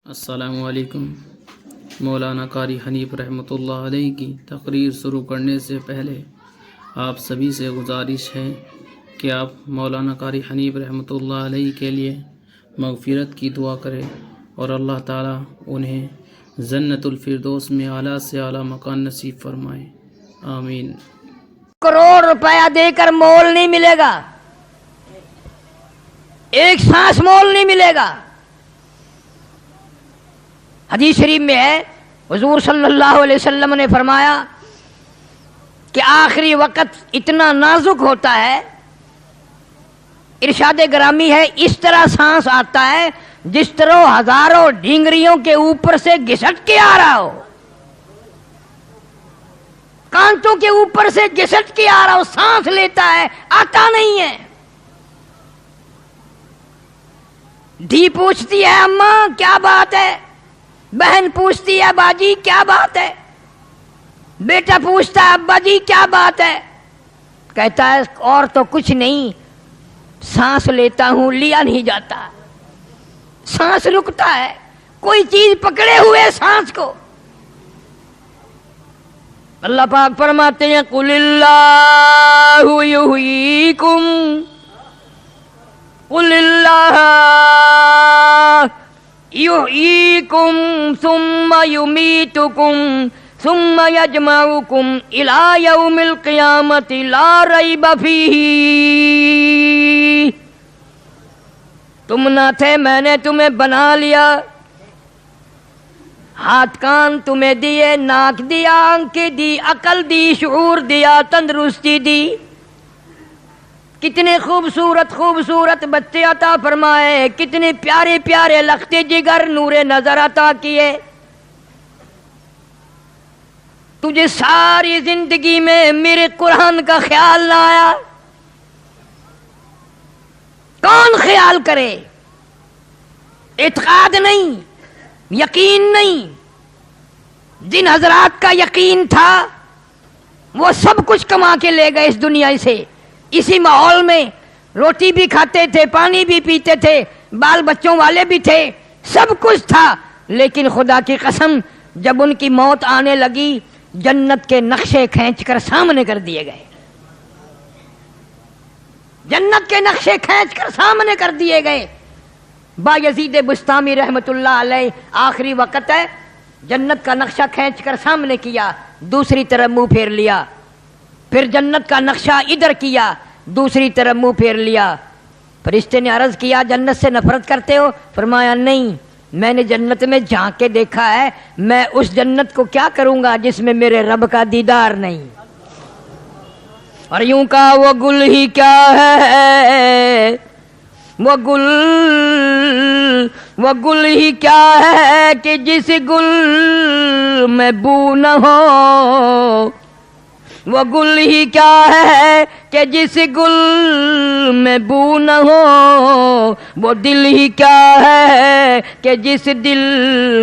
السلام علیکم۔ مولانا قاری حنیف رحمۃ اللہ علیہ کی تقریر شروع کرنے سے پہلے آپ سبھی سے گزارش ہے کہ آپ مولانا قاری حنیف رحمۃ اللہ علیہ کے لیے مغفرت کی دعا کریں اور اللہ تعالیٰ انہیں جنت الفردوس میں اعلیٰ سے اعلیٰ مکان نصیب فرمائے، آمین۔ کروڑ روپیہ دے کر مول نہیں ملے گا، ایک سانس مول نہیں ملے گا۔ حدیث شریف میں ہے، حضور صلی اللہ علیہ وسلم نے فرمایا کہ آخری وقت اتنا نازک ہوتا ہے، ارشاد گرامی ہے، اس طرح سانس آتا ہے جس طرح ہزاروں ڈھینگریوں کے اوپر سے گھسٹ کے آ رہا ہو، کانٹوں کے اوپر سے گھسٹ کے آ رہا ہو، سانس لیتا ہے، آتا نہیں ہے۔ دھی پوچھتی ہے اماں کیا بات ہے، بہن پوچھتی ہے باجی کیا بات ہے، بیٹا پوچھتا ہے ابا جی کیا بات ہے، کہتا ہے اور تو کچھ نہیں، سانس لیتا ہوں لیا نہیں جاتا، سانس رکتا ہے، کوئی چیز پکڑے ہوئے سانس کو۔ اللہ پاک فرماتے ہیں قل اللہ یحییکم، قل اللہ یحییکم ثم یمیتکم ثم یجمعکم الی یوم القیامۃ لا ریب فیہ۔ تم نہ تھے، میں نے تمہیں بنا لیا، ہاتھ کان تمہیں دیے، ناک دیا، آنکھیں دی، عقل دی، شعور دیا، تندرستی دی، کتنے خوبصورت خوبصورت بچے عطا فرمائے، کتنے پیارے پیارے لختے جگر نور نظر عطا کیے، تجھے ساری زندگی میں میرے قرآن کا خیال نہ آیا، کون خیال کرے؟ اعتقاد نہیں، یقین نہیں۔ جن حضرات کا یقین تھا وہ سب کچھ کما کے لے گئے اس دنیا سے، اسی ماحول میں روٹی بھی کھاتے تھے، پانی بھی پیتے تھے، بال بچوں والے بھی تھے، سب کچھ تھا، لیکن خدا کی قسم جب ان کی موت آنے لگی جنت کے نقشے کھینچ کر سامنے کر دیے گئے، جنت کے نقشے کھینچ کر سامنے کر دیے گئے۔ بایزید بستامی رحمت اللہ علیہ آخری وقت ہے، جنت کا نقشہ کھینچ کر سامنے کیا، دوسری طرف منہ پھیر لیا، پھر جنت کا نقشہ ادھر کیا، دوسری طرف منہ پھیر لیا۔ فرشتے نے عرض کیا جنت سے نفرت کرتے ہو؟ فرمایا نہیں، میں نے جنت میں جھانک کے دیکھا ہے، میں اس جنت کو کیا کروں گا جس میں میرے رب کا دیدار نہیں۔ اور یوں کہا وہ گل ہی کیا ہے، وہ گل ہی کیا ہے کہ جس گل میں بو نہ ہو، وہ گل ہی کیا ہے کہ جس گل میں بو نہ ہو، وہ دل ہی کیا ہے کہ جس دل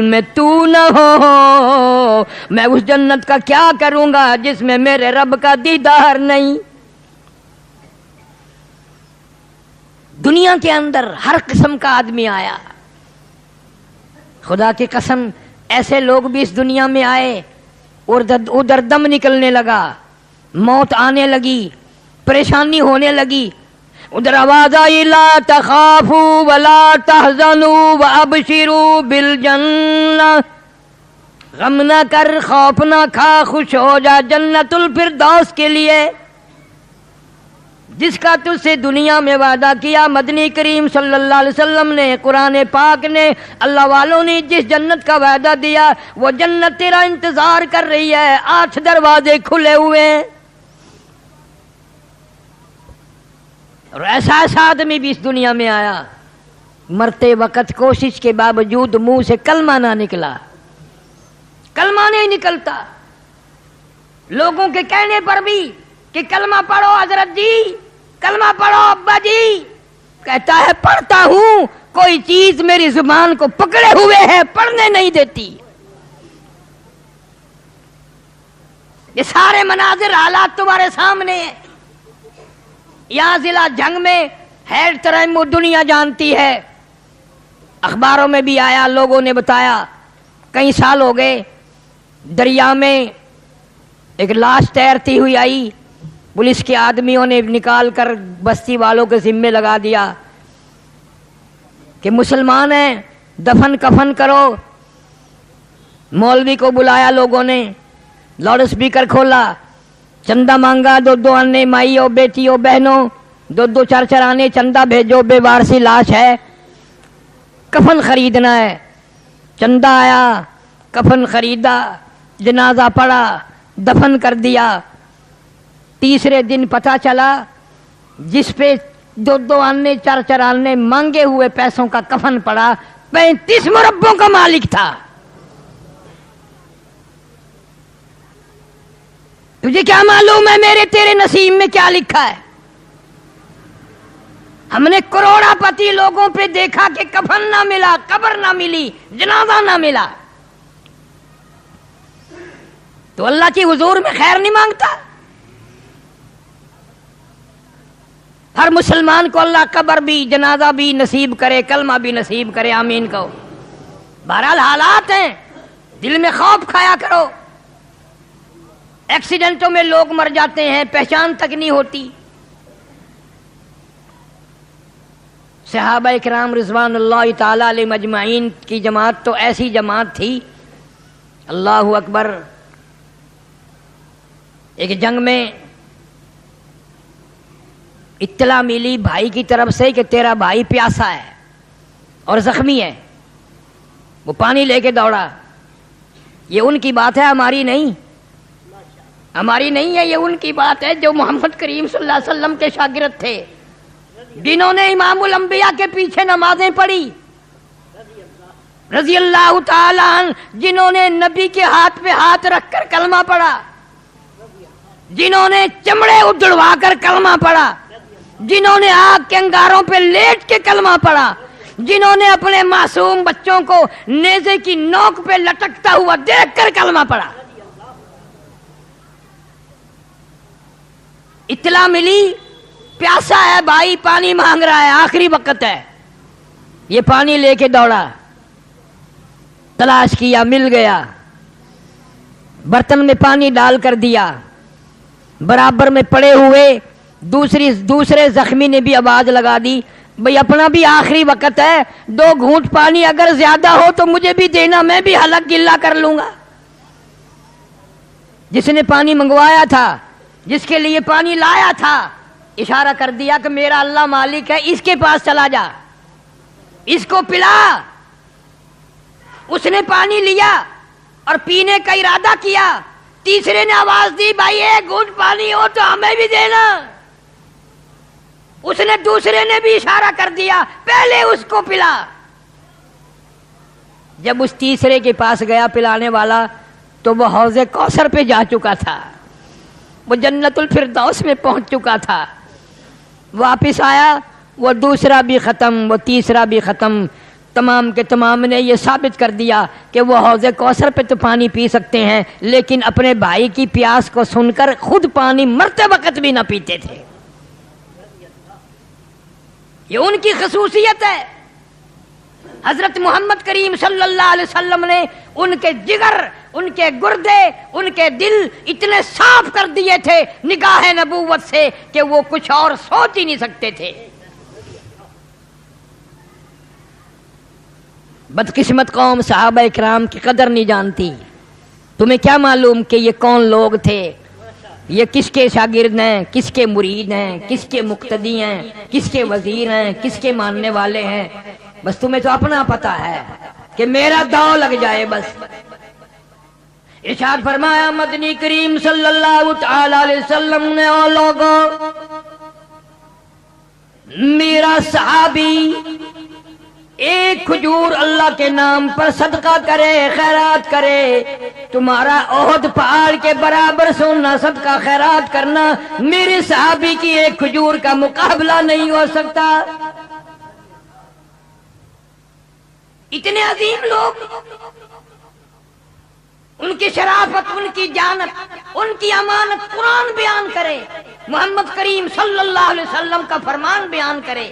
میں تو نہ ہو، میں اس جنت کا کیا کروں گا جس میں میرے رب کا دیدار نہیں۔ دنیا کے اندر ہر قسم کا آدمی آیا، خدا کی قسم ایسے لوگ بھی اس دنیا میں آئے، اور ادھر دم نکلنے لگا، موت آنے لگی، پریشانی ہونے لگی، ادھر آواز آئی لا تخافوا ولا تحزنوا وابشروا بالجنہ، غم نہ کر، خوف نہ کھا، خوش ہو جا جنت الفردوس کے لیے جس کا تجھ سے دنیا میں وعدہ کیا۔ مدنی کریم صلی اللہ علیہ وسلم نے، قرآن پاک نے، اللہ والوں نے جس جنت کا وعدہ دیا وہ جنت تیرا انتظار کر رہی ہے، 8 دروازے کھلے ہوئے ہیں۔ اور ایسا آدمی بھی اس دنیا میں آیا، مرتے وقت کوشش کے باوجود منہ سے کلمہ نہ نکلا، کلمہ نہیں نکلتا، لوگوں کے کہنے پر بھی کہ کلمہ پڑھو حضرت جی، کلمہ پڑھو ابا جی، کہتا ہے پڑھتا ہوں، کوئی چیز میری زبان کو پکڑے ہوئے ہے، پڑھنے نہیں دیتی۔ یہ سارے مناظر حالات تمہارے سامنے ہیں۔ یہاں ضلع جنگ میں ہیڈ تریم دنیا جانتی ہے، اخباروں میں بھی آیا، لوگوں نے بتایا، کئی سال ہو گئے، دریا میں ایک لاش تیرتی ہوئی آئی، پولیس کے آدمیوں نے نکال کر بستی والوں کے ذمے لگا دیا کہ مسلمان ہیں، دفن کفن کرو۔ مولوی کو بلایا لوگوں نے، لاؤڈ اسپیکر کھولا، چندہ مانگا، 2 آنے، مائیوں بیٹیوں بہنوں، 2 4 آنے چندہ بھیجو، بے وارسی لاش ہے، کفن خریدنا ہے۔ چندہ آیا، کفن خریدا، جنازہ پڑا، دفن کر دیا۔ تیسرے دن پتہ چلا جس پہ 2 آنے 4 آنے مانگے ہوئے پیسوں کا کفن پڑا 35 مربوں کا مالک تھا۔ تجھے کیا معلوم ہے میرے تیرے نصیب میں کیا لکھا ہے؟ ہم نے کروڑا پتی لوگوں پہ دیکھا کہ کفن نہ ملا، قبر نہ ملی، جنازہ نہ ملا، تو اللہ کی حضور میں خیر نہیں مانگتا؟ ہر مسلمان کو اللہ قبر بھی، جنازہ بھی نصیب کرے، کلمہ بھی نصیب کرے، آمین کہو۔ بہرحال حالات ہیں، دل میں خوف کھایا کرو۔ ایکسیڈنٹوں میں لوگ مر جاتے ہیں، پہچان تک نہیں ہوتی۔ صحابہ کرام رضوان اللہ تعالی علیہ مجمعین کی جماعت تو ایسی جماعت تھی، اللہ اکبر۔ ایک جنگ میں اطلاع ملی بھائی کی طرف سے کہ تیرا بھائی پیاسا ہے اور زخمی ہے، وہ پانی لے کے دوڑا۔ یہ ان کی بات ہے، ہماری نہیں، ہماری نہیں ہے، یہ ان کی بات ہے جو محمد کریم صلی اللہ علیہ وسلم کے شاگرد تھے، جنہوں نے امام الانبیاء کے پیچھے نمازیں پڑھی، رضی اللہ تعالی عنہ، جنہوں نے نبی کے ہاتھ پہ ہاتھ رکھ کر کلمہ پڑھا، جنہوں نے چمڑے اڑوا کر کلمہ پڑھا، جنہوں نے آگ کے انگاروں پہ لیٹ کے کلمہ پڑھا، جنہوں نے اپنے معصوم بچوں کو نیزے کی نوک پہ لٹکتا ہوا دیکھ کر کلمہ پڑھا۔ اطلاع ملی پیاسا ہے بھائی، پانی مانگ رہا ہے، آخری وقت ہے، یہ پانی لے کے دوڑا، تلاش کیا، مل گیا، برتن میں پانی ڈال کر دیا، برابر میں پڑے ہوئے دوسرے زخمی نے بھی آواز لگا دی، بھئی اپنا بھی آخری وقت ہے، 2 گھونٹ پانی اگر زیادہ ہو تو مجھے بھی دینا، میں بھی حلق گلا کر لوں گا۔ جس نے پانی منگوایا تھا، جس کے لیے پانی لایا تھا، اشارہ کر دیا کہ میرا اللہ مالک ہے، اس کے پاس چلا جا، اس کو پلا۔ اس نے پانی لیا اور پینے کا ارادہ کیا، تیسرے نے آواز دی، بھائی 1 گھونٹ پانی ہو تو ہمیں بھی دینا۔ اس نے دوسرے نے بھی اشارہ کر دیا، پہلے اس کو پلا۔ جب اس تیسرے کے پاس گیا پلانے والا تو وہ حوض کوثر پہ جا چکا تھا، وہ جنت الفردوس میں پہنچ چکا تھا۔ واپس آیا، وہ دوسرا بھی ختم، وہ تیسرا بھی ختم، تمام کے تمام نے یہ ثابت کر دیا کہ وہ حوض کوثر پہ تو پانی پی سکتے ہیں، لیکن اپنے بھائی کی پیاس کو سن کر خود پانی مرتے وقت بھی نہ پیتے تھے۔ یہ ان کی خصوصیت ہے۔ حضرت محمد کریم صلی اللہ علیہ وسلم نے ان کے جگر، ان کے گردے، ان کے دل اتنے صاف کر دیے تھے نگاہ نبوت سے کہ وہ کچھ اور سوچ ہی نہیں سکتے تھے۔ بدقسمت قوم صحابہ کرام کی قدر نہیں جانتی۔ تمہیں کیا معلوم کہ یہ کون لوگ تھے، یہ کس کے شاگرد ہیں، کس کے مرید ہیں، کس کے مقتدی ہیں، کس کے وزیر ہیں، کس کے ماننے والے ہیں؟ بس تمہیں تو اپنا پتا ہے کہ میرا داؤ لگ جائے بس۔ ارشاد فرمایا مدنی کریم صلی اللہ تعالی علیہ وسلم نے، او لوگوں، میرا صحابی 1 کھجور اللہ کے نام پر صدقہ کرے، خیرات کرے، تمہارا احد پہاڑ کے برابر سونا صدقہ خیرات کرنا میرے صحابی کی 1 کھجور کا مقابلہ نہیں ہو سکتا۔ اتنے عظیم لوگ، ان کی شرافت، ان کی جانت، ان کی امانت قرآن بیان کرے، محمد کریم صلی اللہ علیہ وسلم کا فرمان بیان کرے۔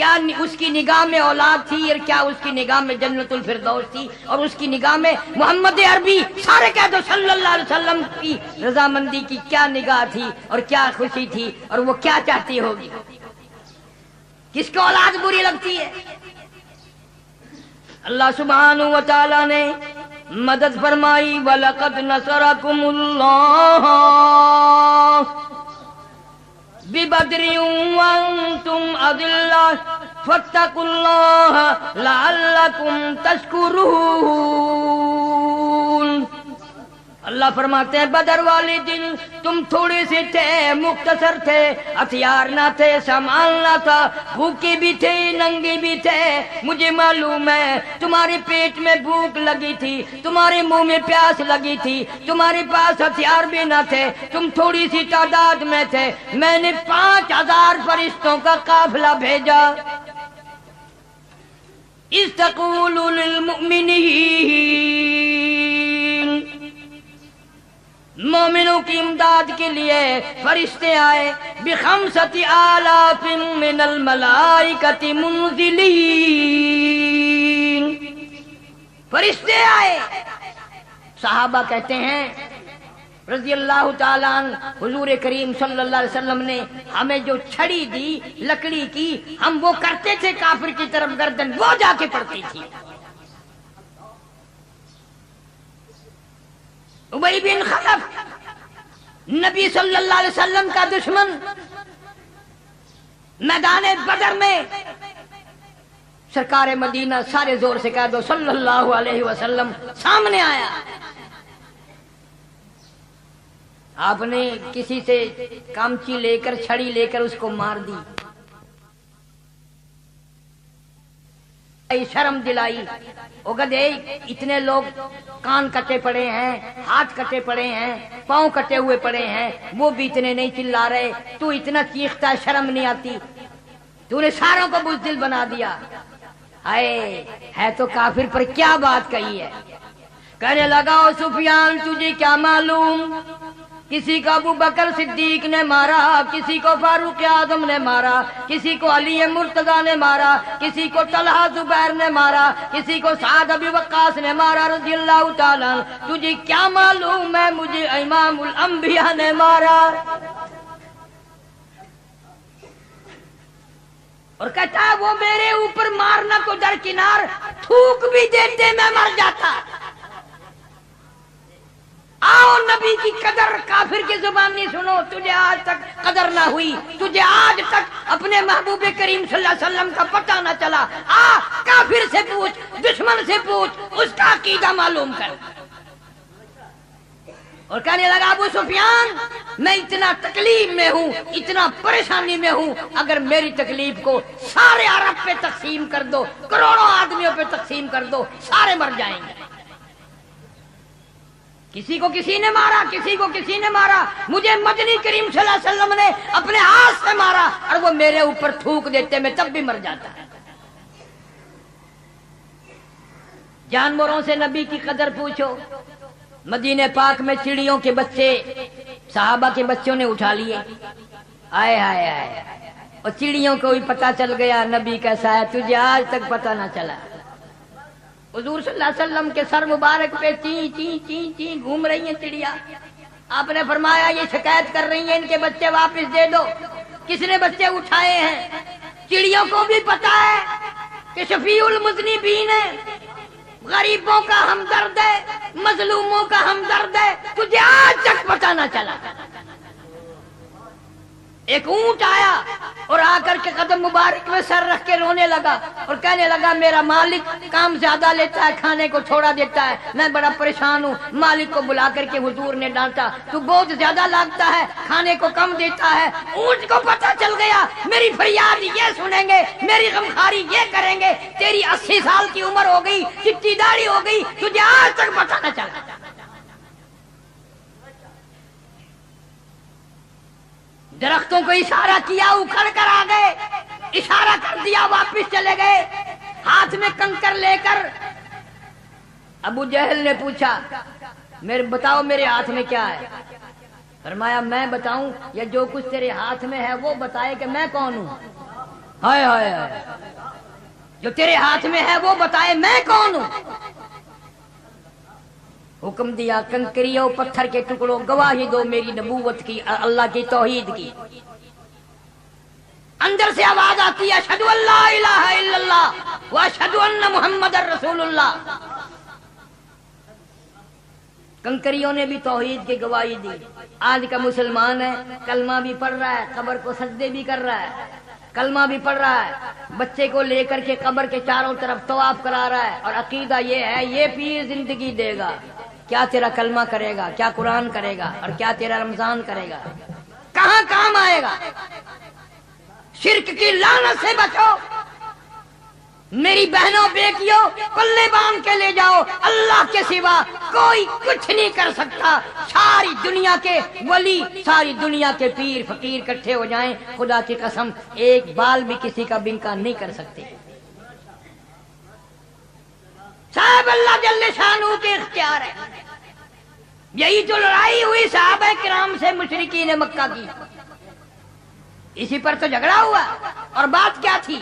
کیا اس کی نگاہ میں اولاد تھی اور کیا اس کی نگاہ میں جنت الفردوس تھی، اور اس کی نگاہ میں محمد عربی سارے کہہ دو صلی اللہ علیہ وسلم کی رضامندی کی کیا نگاہ تھی اور کیا خوشی تھی، اور وہ کیا چاہتی ہوگی؟ کس کو اولاد بری لگتی ہے؟ اللہ سبحانہ و تعالی نے مدد فرمائی وَلَقَدْ نَصَرَكُمُ اللَّهُ بِبَدْرٍ وَأَنْتُمْ أَذِلَّةٌ فَاتَّقُوا اللَّهَ لَعَلَّكُمْ تَشْكُرُونَ۔ اللہ فرماتے ہیں بدر والے دن تم تھوڑے سے تھے، مختصر تھے، ہتھیار نہ تھے، سامان نہ تھا، بھوکے بھی تھے، ننگے بھی تھے، مجھے معلوم ہے تمہارے پیٹ میں بھوک لگی تھی، تمہارے منہ میں پیاس لگی تھی، تمہارے پاس ہتھیار بھی نہ تھے، تم تھوڑی سی تعداد میں تھے، میں نے 5000 فرشتوں کا قافلہ بھیجا۔ اِذْ تَقُولُ لِلْمُؤْمِنِينَ، مومنوں کی امداد کے لیے فرشتے آئے، ب5,000 من الملائکۃ منزلین، فرشتے آئے۔ صحابہ کہتے ہیں رضی اللہ تعالیٰ عنہ، حضور کریم صلی اللہ علیہ وسلم نے ہمیں جو چھڑی دی لکڑی کی، ہم وہ کرتے تھے کافر کی طرف گردن، وہ جا کے پڑتی تھی۔ ابی بن خلف نبی صلی اللہ علیہ وسلم کا دشمن، میدان بدر میں سرکار مدینہ سارے زور سے کہہ دو صلی اللہ علیہ وسلم سامنے آیا۔ آپ نے کسی سے کامچی لے کر چھڑی لے کر اس کو مار دی، شرم دلائی، او گدھے اتنے لوگ کان کٹے پڑے ہیں، ہاتھ کٹے پڑے ہیں، پاؤں کٹے ہوئے پڑے ہیں، وہ بھی اتنے نہیں چلا رہے، تو اتنا چیختا، شرم نہیں آتی؟ تو نے ساروں کو بزدل بنا دیا۔ ہے تو کافر پر کیا بات کہی ہے؟ کہنے لگا او سفیان تجھے کیا معلوم، کسی کو ابو بکر صدیق نے مارا، کسی کو فاروق اعظم نے مارا، کسی کو علی مرتضی نے مارا، کسی کو طلحہ زبیر نے مارا، کسی کو سعد ابی وقاص نے مارا رضی اللہ تعالیٰ، تجھے کیا معلوم ہے مجھے امام الانبیاء نے مارا؟ اور کہتا ہے وہ میرے اوپر مارنا کو درکنار تھوک بھی دیتے میں مر جاتا۔ آؤ نبی کی قدر کافر کی زبانی سنو، تجھے آج تک قدر نہ ہوئی، تجھے آج تک اپنے محبوب کریم صلی اللہ علیہ وسلم کا پتہ نہ چلا، کافر سے پوچھ، دشمن سے پوچھ، اس کا عقیدہ معلوم کر۔ اور کہنے لگا ابو سفیان میں اتنا تکلیف میں ہوں، اتنا پریشانی میں ہوں، اگر میری تکلیف کو سارے عرب پہ تقسیم کر دو، کروڑوں آدمیوں پہ تقسیم کر دو، سارے مر جائیں گے۔ کسی کو کسی نے مارا، کسی کو کسی نے مارا، مجھے مدنی کریم صلی اللہ علیہ وسلم نے اپنے ہاتھ سے مارا، اور وہ میرے اوپر تھوک دیتے میں تب بھی مر جاتا۔ جانوروں سے نبی کی قدر پوچھو۔ مدینہ پاک میں چڑیوں کے بچے صحابہ کے بچوں نے اٹھا لیے، آئے آئے آئے، اور چڑیوں کو بھی پتا چل گیا نبی کیسا ہے، تجھے آج تک پتا نہ چلا۔ حضور صلی اللہ علیہ وسلم کے سر مبارک پہ چین چین چین چین گھوم رہی ہیں چڑیا۔ آپ نے فرمایا یہ شکایت کر رہی ہیں ان کے بچے واپس دے دو۔ کس نے بچے اٹھائے ہیں؟ چڑیوں کو بھی پتا ہے کہ شفیع المذنبین ہے، غریبوں کا ہمدرد ہے، مظلوموں کا ہمدرد ہے، تجھے آج تک پتا نہ چلا۔ ایک اونٹ آیا اور آ کر کے قدم مبارک میں سر رکھ کے رونے لگا اور کہنے لگا میرا مالک کام زیادہ لیتا ہے، کھانے کو تھوڑا دیتا ہے، میں بڑا پریشان ہوں۔ مالک کو بلا کر کے حضور نے ڈانٹا، تو بہت زیادہ لگتا ہے، کھانے کو کم دیتا ہے۔ اونٹ کو پتا چل گیا میری فریاد یہ سنیں گے، میری غمخواری یہ کریں گے، تیری 80 سال کی عمر ہو گئی، چٹی داڑھی ہو گئی، تجھے آج تک پتا نہ چلا۔ درختوں کو اشارہ کیا، اکھڑ کر آ گئے، اشارہ کر دیا واپس چلے گئے، ہاتھ میں کنکر لے کر۔ ابو جہل نے پوچھا بتاؤ میرے ہاتھ میں کیا ہے؟ فرمایا میں بتاؤں یا جو کچھ تیرے ہاتھ میں ہے وہ بتائے کہ میں کون ہوں؟ ہائے ہائے ہائے، جو تیرے ہاتھ میں ہے وہ بتائے میں کون ہوں؟ حکم دیا کنکریوں پتھر کے ٹکڑوں گواہی دو میری نبوت کی، اللہ کی توحید کی۔ اندر سے آواز آتی ہے اشہدو ان لا الہ الا اللہ واشہدو ان محمد رسول اللہ۔ کنکریوں نے بھی توحید کی گواہی دی۔ آج کا مسلمان ہے، کلمہ بھی پڑھ رہا ہے، قبر کو سجدے بھی کر رہا ہے، کلمہ بھی پڑھ رہا ہے، بچے کو لے کر کے قبر کے چاروں طرف طواف کرا رہا ہے، اور عقیدہ یہ ہے یہ پیر زندگی دے گا۔ کیا تیرا کلمہ کرے گا، کیا قرآن کرے گا، اور کیا تیرا رمضان کرے گا؟ کہاں کام آئے گا؟ شرک کی لعنت سے بچو میری بہنوں بیٹیوں، کلے باندھ کے لے جاؤ، اللہ کے سوا کوئی کچھ نہیں کر سکتا۔ ساری دنیا کے ولی، ساری دنیا کے پیر فقیر اکٹھے ہو جائیں، خدا کی قسم ایک بال بھی کسی کا بنکا نہیں کر سکتے۔ صاحب اللہ جل شانہ کے اختیار ہے۔ یہی جو لڑائی ہوئی صحابہ کرام سے مشرکین مکہ کی، اسی پر تو جھگڑا ہوا، اور بات کیا تھی؟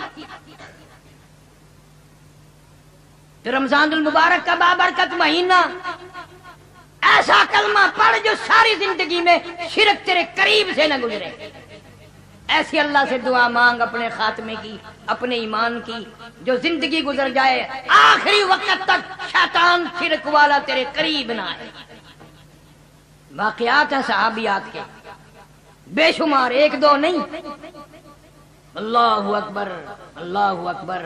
تو رمضان المبارک کا بابرکت مہینہ، ایسا کلمہ پڑھ جو ساری زندگی میں شرک تیرے قریب سے نہ گزرے۔ ایسی اللہ سے دعا مانگ اپنے خاتمے کی، اپنے ایمان کی، جو زندگی گزر جائے آخری وقت تک شیطان شرک والا تیرے قریب نہ آئے۔ واقعات ہیں صحابیات کے بے شمار، ایک دو نہیں۔ اللہ اکبر، اللہ اکبر،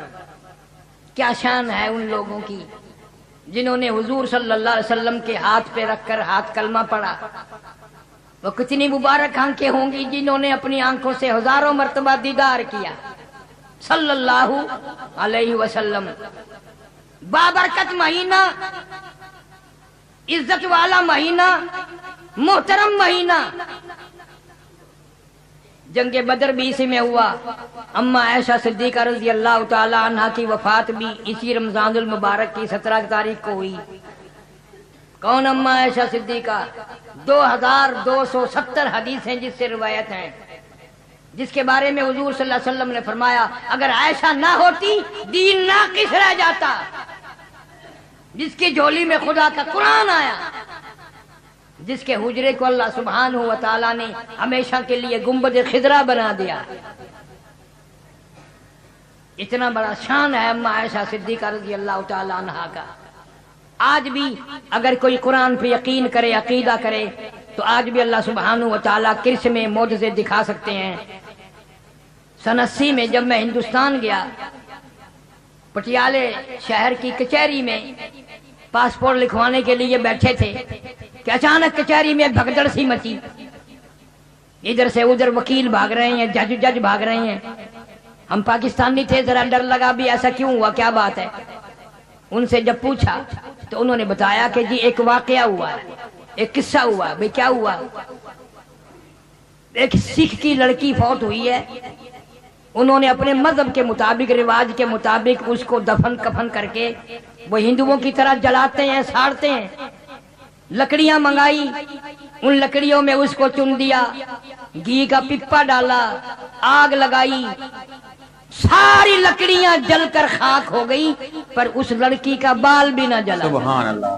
کیا شان ہے ان لوگوں کی جنہوں نے حضور صلی اللہ علیہ وسلم کے ہاتھ پہ رکھ کر ہاتھ کلمہ پڑھا۔ وہ کتنی مبارک آنکھیں ہوں گی جنہوں نے اپنی آنکھوں سے ہزاروں مرتبہ دیدار کیا صلی اللہ علیہ وسلم۔ بابرکت مہینہ، عزت والا مہینہ، محترم مہینہ۔ جنگ بدر بھی اسی میں ہوا۔ اما عائشہ صدیقہ رضی اللہ تعالی عنہا کی وفات بھی اسی رمضان المبارک کی 17 تاریخ کو ہوئی۔ کون اما عائشہ صدیقہ؟ 2270 حدیثیں جس سے روایت ہیں، جس کے بارے میں حضور صلی اللہ علیہ وسلم نے فرمایا اگر عائشہ نہ ہوتی دین ناقص رہ جاتا۔ جس کی جھولی میں خدا کا قرآن آیا، جس کے حجرے کو اللہ سبحانہ و تعالی نے ہمیشہ کے لیے گنبد خضرا بنا دیا۔ اتنا بڑا شان ہے اما عائشہ صدیقہ رضی اللہ تعالی عنہا کا۔ آج بھی اگر کوئی قرآن پہ یقین کرے، عقیدہ کرے، تو آج بھی اللہ سبحانہ و تعالی کرس میں معجزے دکھا سکتے ہیں۔ سن 80 میں جب میں ہندوستان گیا، پٹیالے شہر کی کچہری میں پاسپورٹ لکھوانے کے لیے بیٹھے تھے کہ اچانک کچہری میں بھگدڑ سی مچی۔ ادھر سے ادھر وکیل بھاگ رہے ہیں، جج بھاگ رہے ہیں۔ ہم پاکستانی تھے، ذرا ڈر لگا بھی ایسا کیوں ہوا، کیا بات ہے؟ ان سے جب پوچھا تو انہوں نے بتایا کہ جی ایک واقعہ ہوا ہے، ایک قصہ ہوا۔ بھئی کیا ہوا؟ ایک سکھ کی لڑکی فوت ہوئی ہے، انہوں نے اپنے مذہب کے مطابق، رواج کے مطابق اس کو دفن کفن کر کے وہ ہندوؤں کی طرح جلاتے ہیں، ساڑتے ہیں۔ لکڑیاں منگائی، ان لکڑیوں میں اس کو چن دیا، گھی کا پپا ڈالا، آگ لگائی، ساری لکڑیاں جل کر خاک ہو گئی، پر اس لڑکی کا بال بھی نہ جلا۔ سبحان اللہ۔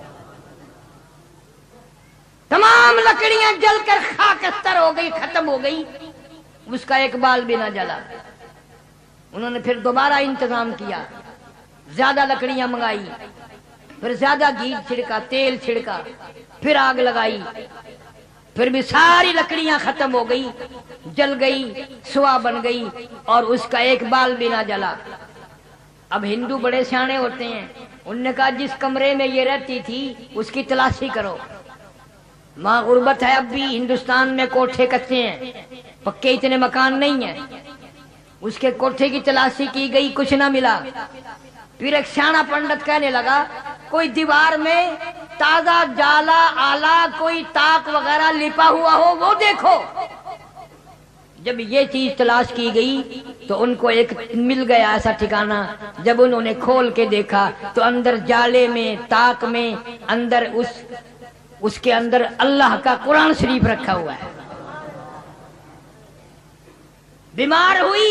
تمام لکڑیاں جل کر خاکستر ہو گئی، ختم ہو گئی، اس کا ایک بال بھی نہ جلا۔ انہوں نے پھر دوبارہ انتظام کیا، زیادہ لکڑیاں منگائی، پھر زیادہ گھی چھڑکا، تیل چھڑکا، پھر آگ لگائی، پھر بھی ساری لکڑیاں ختم ہو گئی، جل گئی، سوا بن گئی، اور اس کا ایک بال بھی نہ جلا۔ اب ہندو بڑے سیانے ہوتے ہیں، انہوں نے کہا جس کمرے میں یہ رہتی تھی اس کی تلاشی کرو۔ ماں غربت ہے، اب بھی ہندوستان میں کوٹھے کچے ہیں، پکے اتنے مکان نہیں ہیں۔ اس کے کوٹھے کی تلاشی کی گئی، کچھ نہ ملا۔ پھر ایک سیانا پنڈت کہنے لگا کوئی دیوار میں تازہ جالا آلہ، کوئی تاک وغیرہ لپا ہوا ہو وہ دیکھو۔ جب یہ چیز تلاش کی گئی تو ان کو ایک مل گیا ایسا ٹھکانہ۔ جب انہوں نے کھول کے دیکھا تو اندر جالے میں، تاک میں، اندر اس کے اندر اللہ کا قرآن شریف رکھا ہوا ہے۔ بیمار ہوئی،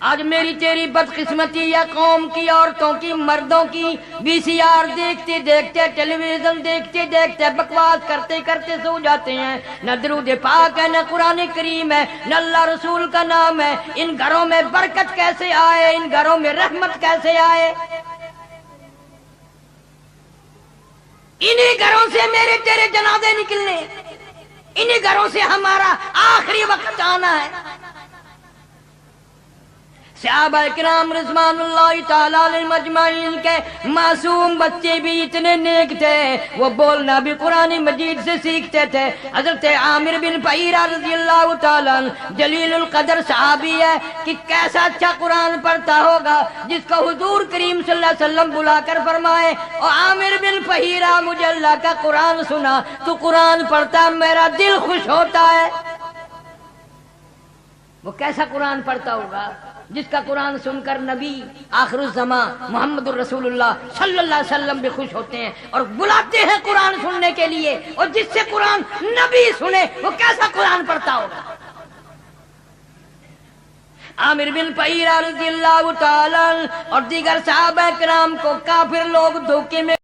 آج میری تیری بدقسمتی یا قوم کی عورتوں کی مردوں کی وی سی آر دیکھتے دیکھتے ٹیلی ویژن دیکھتے دیکھتے بکواس کرتے کرتے سو جاتے ہیں. نہ درود پاک ہے، نہ قرآن کریم ہے، نہ اللہ رسول کا نام ہے. ان گھروں میں برکت کیسے آئے، ان گھروں میں رحمت کیسے آئے؟ انہی گھروں سے میرے تیرے جنازے نکلنے، انہی گھروں سے ہمارا آخری وقت آنا ہے. صحابہ کرام رضوان اللہ تعالیٰ علیہم اجمعین کے معصوم بچے بھی اتنے نیک تھے، وہ بولنا بھی قرآن مجید سے سیکھتے تھے. حضرت عامر بن فہیرہ رضی اللہ تعالیٰ عنہ جلیل القدر صحابی ہے کہ کیسا اچھا قرآن پڑھتا ہوگا جس کو حضور کریم صلی اللہ علیہ وسلم بلا کر فرمائے، اور عامر بن فہیرہ مجھے اللہ کا قرآن سنا، تو قرآن پڑھتا میرا دل خوش ہوتا ہے. وہ کیسا قرآن پڑھتا ہوگا جس کا قرآن سن کر نبی آخر الزمان محمد الرسول اللہ صلی اللہ علیہ وسلم بھی خوش ہوتے ہیں اور بلاتے ہیں قرآن سننے کے لیے. اور جس سے قرآن نبی سنے وہ کیسا قرآن پڑھتا ہوگا. عامر بن فہیرہ رضی اللہ تعالیٰ اور دیگر صحابہ کرام کو کافر لوگ دھوکے میں